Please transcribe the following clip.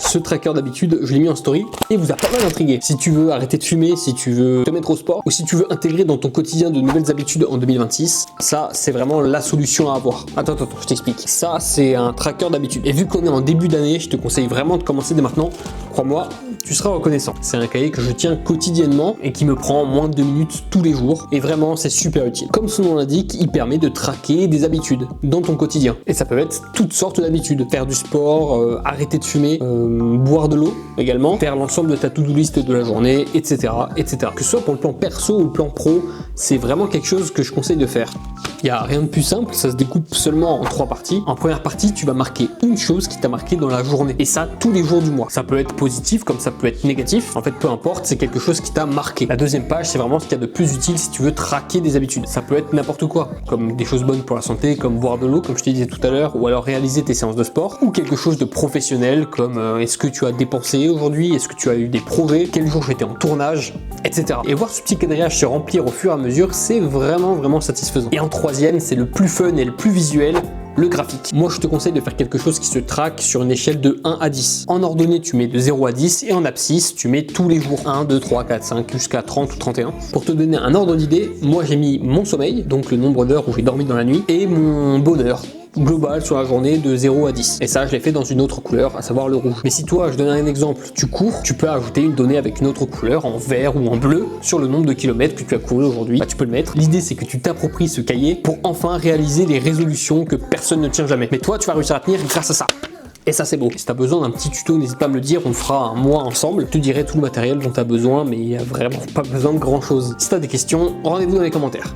Ce tracker d'habitude, je l'ai mis en story et vous a pas mal intrigué. Si tu veux arrêter de fumer, si tu veux te mettre au sport ou si tu veux intégrer dans ton quotidien de nouvelles habitudes en 2026, ça c'est vraiment la solution à avoir. Attends, je t'explique. Ça c'est un tracker d'habitude. Et vu qu'on est en début d'année, je te conseille vraiment de commencer dès maintenant. Crois-moi, tu seras reconnaissant. C'est un cahier que je tiens quotidiennement et qui me prend moins de 2 minutes tous les jours. Et vraiment, c'est super utile. Comme son nom l'indique, il permet de traquer des habitudes dans ton quotidien. Et ça peut être toutes sortes d'habitudes. Faire du sport, arrêter de fumer, boire de l'eau également, faire l'ensemble de ta to-do list de la journée, etc., etc. Que ce soit pour le plan perso ou le plan pro, c'est vraiment quelque chose que je conseille de faire. Il n'y a rien de plus simple, ça se découpe seulement en 3 parties. En première partie, tu vas marquer une chose qui t'a marqué dans la journée. Et ça, tous les jours du mois. Ça peut être positif, comme ça peut être négatif. En fait, peu importe, c'est quelque chose qui t'a marqué. La deuxième page, c'est vraiment ce qu'il y a de plus utile si tu veux traquer des habitudes. Ça peut être n'importe quoi, comme des choses bonnes pour la santé, comme boire de l'eau, comme je te disais tout à l'heure, ou alors réaliser tes séances de sport, ou quelque chose de professionnel, comme est-ce que tu as dépensé aujourd'hui, est-ce que tu as eu des projets, quel jour j'étais en tournage, etc. Et voir ce petit quadrillage se remplir au fur et à mesure, c'est vraiment satisfaisant. Et en troisième, c'est le plus fun et le plus visuel, le graphique. Moi, je te conseille de faire quelque chose qui se traque sur une échelle de 1 à 10. En ordonnée, tu mets de 0 à 10 et en abscisse, tu mets tous les jours 1, 2, 3, 4, 5 jusqu'à 30 ou 31. Pour te donner un ordre d'idée, moi j'ai mis mon sommeil, donc le nombre d'heures où j'ai dormi dans la nuit, et mon bonheur global sur la journée de 0 à 10. Et ça, je l'ai fait dans une autre couleur, à savoir le rouge. Mais si toi, je donne un exemple, tu cours, tu peux ajouter une donnée avec une autre couleur, en vert ou en bleu, sur le nombre de kilomètres que tu as couru aujourd'hui. Bah, tu peux le mettre. L'idée, c'est que tu t'appropries ce cahier pour enfin réaliser les résolutions que personne ne tient jamais. Mais toi, tu vas réussir à tenir grâce à ça. Et ça, c'est beau. Si tu as besoin d'un petit tuto, n'hésite pas à me le dire, on fera un mois ensemble. Je te dirai tout le matériel dont tu as besoin, mais il n'y a vraiment pas besoin de grand chose. Si tu as des questions, rendez-vous dans les commentaires.